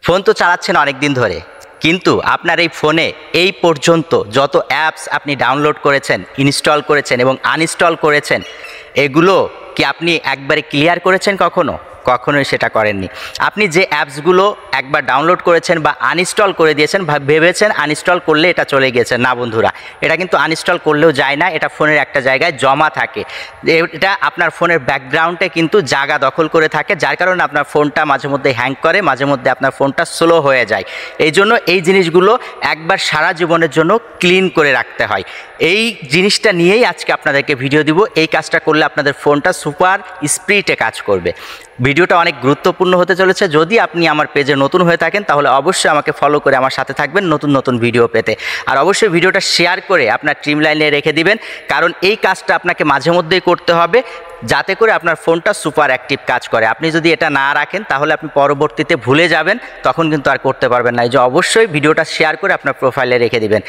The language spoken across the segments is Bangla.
ফোন তো চালাচ্ছেন অনেক দিন ধরে, কিন্তু আপনার এই ফোনে এই পর্যন্ত যত অ্যাপস আপনি ডাউনলোড করেছেন, ইনস্টল করেছেন এবং আনইনস্টল করেছেন, এগুলো কি আপনি একবারে ক্লিয়ার করেছেন? কখনোই সেটা করেননি। আপনি যে অ্যাপসগুলো একবার ডাউনলোড করেছেন বা আনইনস্টল করে দিয়েছেন, ভেবেছেন আনইনস্টল করলে এটা চলে গিয়েছে। না বন্ধুরা, এটা কিন্তু আনইনস্টল করলেও যায় না, এটা ফোনের একটা জায়গায় জমা থাকে। এটা আপনার ফোনের ব্যাকগ্রাউন্ডে কিন্তু জায়গা দখল করে থাকে, যার কারণে আপনার ফোনটা মাঝে মধ্যে হ্যাং করে, মাঝে মধ্যে আপনার ফোনটা স্লো হয়ে যায়। এই জন্য এই জিনিসগুলো একবার সারা জীবনের জন্য ক্লিন করে রাখতে হয়। এই জিনিসটা নিয়েই আজকে আপনাদেরকে ভিডিও দিব। এই কাজটা করলে আপনাদের ফোনটা সুপার স্পিডে কাজ করবে। ভিডিওটা অনেক গুরুত্বপূর্ণ হতে চলেছে। যদি আপনি আমার পেজে নতুন হয়ে থাকেন তাহলে অবশ্যই আমাকে ফলো করে আমার সাথে থাকবেন নতুন নতুন ভিডিও পেতে। আর অবশ্যই ভিডিওটা শেয়ার করে আপনার টাইমলাইনে রেখে দিবেন, কারণ এই কাজটা আপনাকে মাঝে মধ্যেই করতে হবে, যাতে করে আপনার ফোনটা সুপার অ্যাক্টিভ কাজ করে। আপনি যদি এটা না রাখেন তাহলে আপনি পরবর্তীতে ভুলে যাবেন, তখন কিন্তু আর করতে পারবেন না। এই যে অবশ্যই ভিডিওটা শেয়ার করে আপনার প্রোফাইলে রেখে দিবেন,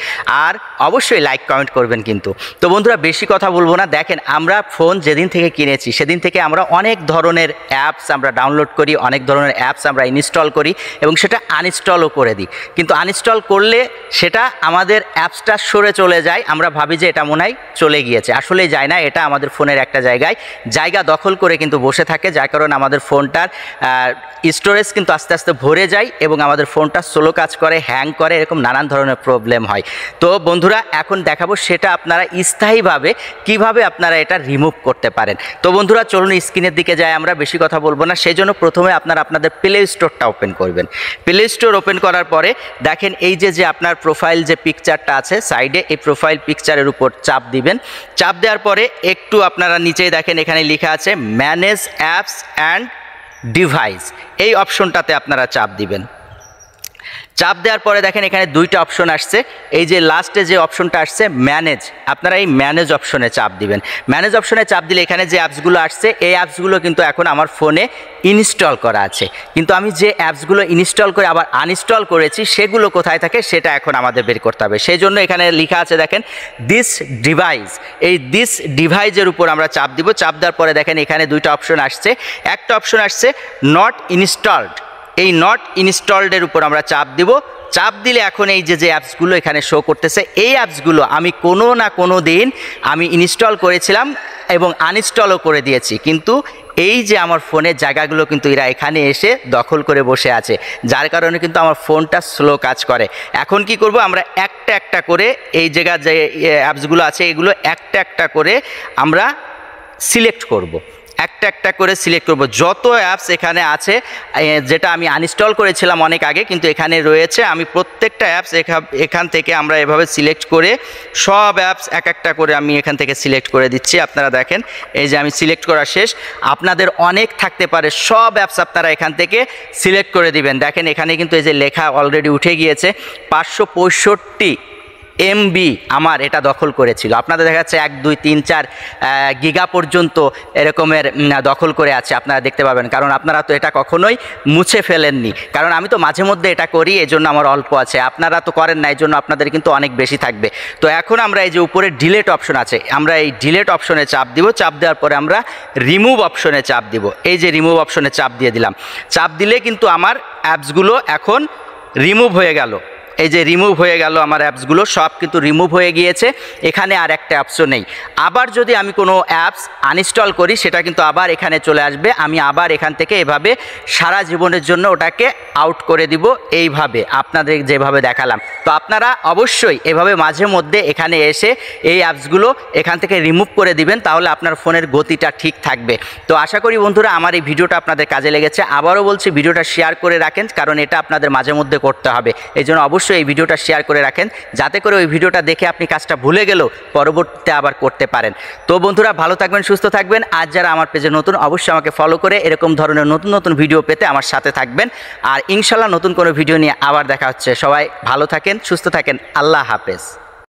আর অবশ্যই লাইক কমেন্ট করবেন কিন্তু। তো বন্ধুরা, বেশি কথা বলবো না। দেখেন, আমরা ফোন যেদিন থেকে কিনেছি সেদিন থেকে আমরা অনেক ধরনের অ্যাপস আমরা ডাউনলোড করি, অনেক ধরনের অ্যাপস আমরা ইনস্টল করি এবং সেটা আনইনস্টলও করে দিই। কিন্তু আনইনস্টল করলে সেটা আমাদের অ্যাপসটা সরে চলে যায়, আমরা ভাবি যে এটা মনে হয় চলে গিয়েছে, আসলে যায় না। এটা আমাদের ফোনের একটা জায়গা দখল করে কিন্তু বসে থাকে, যার কারণে আমাদের ফোনটার স্টোরেজ কিন্তু আস্তে আস্তে ভরে যায় এবং আমাদের ফোনটা স্লো কাজ করে, হ্যাং করে, এরকম নানান ধরনের প্রবলেম হয়। তো বন্ধুরা, এখন দেখাবো সেটা আপনারা স্থায়ীভাবে কিভাবে আপনারা এটা রিমুভ করতে পারেন। তো বন্ধুরা, চলুন স্ক্রিনের দিকে যাই, আমরা বেশি কথা বলবো না। সেই জন্য প্রথমে আপনারা আপনাদের প্লে স্টোরটা ওপেন করবেন। প্লে স্টোর ওপেন করার পরে দেখেন, এই যে আপনার প্রোফাইল যে পিকচারটা আছে সাইডে, এই প্রোফাইল পিকচারের উপর চাপ দিবেন। চাপ দেওয়ার পরে একটু আপনারা নিচেই দেখেন এখানে লেখা আছে ম্যানেজ অ্যাপস অ্যান্ড ডিভাইস, এই অপশনটাতে আপনারা চাপ দিবেন। চাপ দেওয়ার পরে দেখেন এখানে দুইটা অপশন আসছে। এই যে লাস্টে যে অপশনটা আসছে ম্যানেজ, আপনারা এই ম্যানেজ অপশনে চাপ দিবেন। ম্যানেজ অপশনে চাপ দিলে এখানে যে অ্যাপসগুলো আসছে, এই অ্যাপসগুলো কিন্তু এখন আমার ফোনে ইনস্টল করা আছে, কিন্তু আমি যে অ্যাপসগুলো ইনস্টল করে আবার আনইনস্টল করেছি সেগুলো কোথায় থাকে সেটা এখন আমাদের বের করতে হবে। সেই জন্য এখানে লেখা আছে দেখেন দিস ডিভাইস, এই দিস ডিভাইসের উপর আমরা চাপ দিব। চাপ দেওয়ার পরে দেখেন এখানে দুইটা অপশন আসছে। একটা অপশন আসছে নট ইনস্টলড, এই নট ইনস্টলডের উপর আমরা চাপ দিব। চাপ দিলে এখন এই যে অ্যাপসগুলো এখানে শো করতেছে, এই অ্যাপসগুলো আমি কোনো না কোনো দিন আমি ইনস্টল করেছিলাম এবং আনইনস্টলও করে দিয়েছি, কিন্তু এই যে আমার ফোনের জায়গাগুলো কিন্তু এরা এখানে এসে দখল করে বসে আছে, যার কারণে কিন্তু আমার ফোনটা স্লো কাজ করে। এখন কি করব, আমরা একটা একটা করে এই জায়গার যে অ্যাপসগুলো আছে এগুলো একটা একটা করে আমরা সিলেক্ট করব। একটা একটা করে সিলেক্ট করব। যত অ্যাপস এখানে আছে, যেটা আমি আনইনস্টল করেছিলাম অনেক আগে কিন্তু এখানে রয়েছে, আমি প্রত্যেকটা অ্যাপস এখান থেকে আমরা এভাবে সিলেক্ট করে সব অ্যাপস এক একটা করে আমি এখান থেকে সিলেক্ট করে দিচ্ছি। আপনারা দেখেন, এই যে আমি সিলেক্ট করা শেষ। আপনাদের অনেক থাকতে পারে, সব অ্যাপস আপনারা এখান থেকে সিলেক্ট করে দিবেন। দেখেন এখানে কিন্তু এই যে লেখা অলরেডি উঠে গিয়েছে 565 MB আমার এটা দখল করেছিল। আপনাদের দেখা যাচ্ছে 1 2 3 4 গিগা পর্যন্ত এরকমের দখল করে আছে, আপনারা দেখতে পাবেন, কারণ আপনারা তো এটা কখনোই মুছে ফেলেননি। কারণ আমি তো মাঝে মধ্যে এটা করি, এই জন্য আমার অল্প আছে, আপনারা তো করেন না, এই জন্য আপনাদের কিন্তু অনেক বেশি থাকবে। তো এখন আমরা এই যে উপরে ডিলেট অপশন আছে, আমরা এই ডিলেট অপশনে চাপ দিব। চাপ দেওয়ার পরে আমরা রিমুভ অপশনে চাপ দিব। এই যে রিমুভ অপশনে চাপ দিয়ে দিলাম। চাপ দিলে কিন্তু আমার অ্যাপসগুলো এখন রিমুভ হয়ে গেল। এই যে রিমুভ হয়ে গেল, আমার অ্যাপসগুলো সব কিন্তু রিমুভ হয়ে গিয়েছে, এখানে আর একটা অ্যাপসও নেই। আবার যদি আমি কোনো অ্যাপস আনইনস্টল করি সেটা কিন্তু আবার এখানে চলে আসবে, আমি আবার এখান থেকে এভাবে সারা জীবনের জন্য ওটাকে আউট করে দিব, এইভাবে আপনাদের যেভাবে দেখালাম। তো আপনারা অবশ্যই এভাবে মাঝে মধ্যে এখানে এসে এই অ্যাপসগুলো এখান থেকে রিমুভ করে দিবেন, তাহলে আপনার ফোনের গতিটা ঠিক থাকবে। তো আশা করি বন্ধুরা আমার এই ভিডিওটা আপনাদের কাজে লেগেছে। আবারও বলছি, ভিডিওটা শেয়ার করে রাখেন, কারণ এটা আপনাদের মাঝে মধ্যে করতে হবে। এই জন্য অবশ্যই এই ভিডিওটা শেয়ার করে রাখেন, যাতে করে ওই ভিডিওটা দেখে আপনি কাজটা ভুলে গেলেও পরবর্তীতে আবার করতে পারেন। তো বন্ধুরা, ভালো থাকবেন, সুস্থ থাকবেন। আর যারা আমার পেজে নতুন, অবশ্যই আমাকে ফলো করে এরকম ধরনের নতুন নতুন ভিডিও পেতে আমার সাথে থাকবেন। আর ইনশাল্লাহ নতুন কোনো ভিডিও নিয়ে আবার দেখা হচ্ছে। সবাই ভালো থাকেন, সুস্থ থাকেন, আল্লাহ হাফেজ।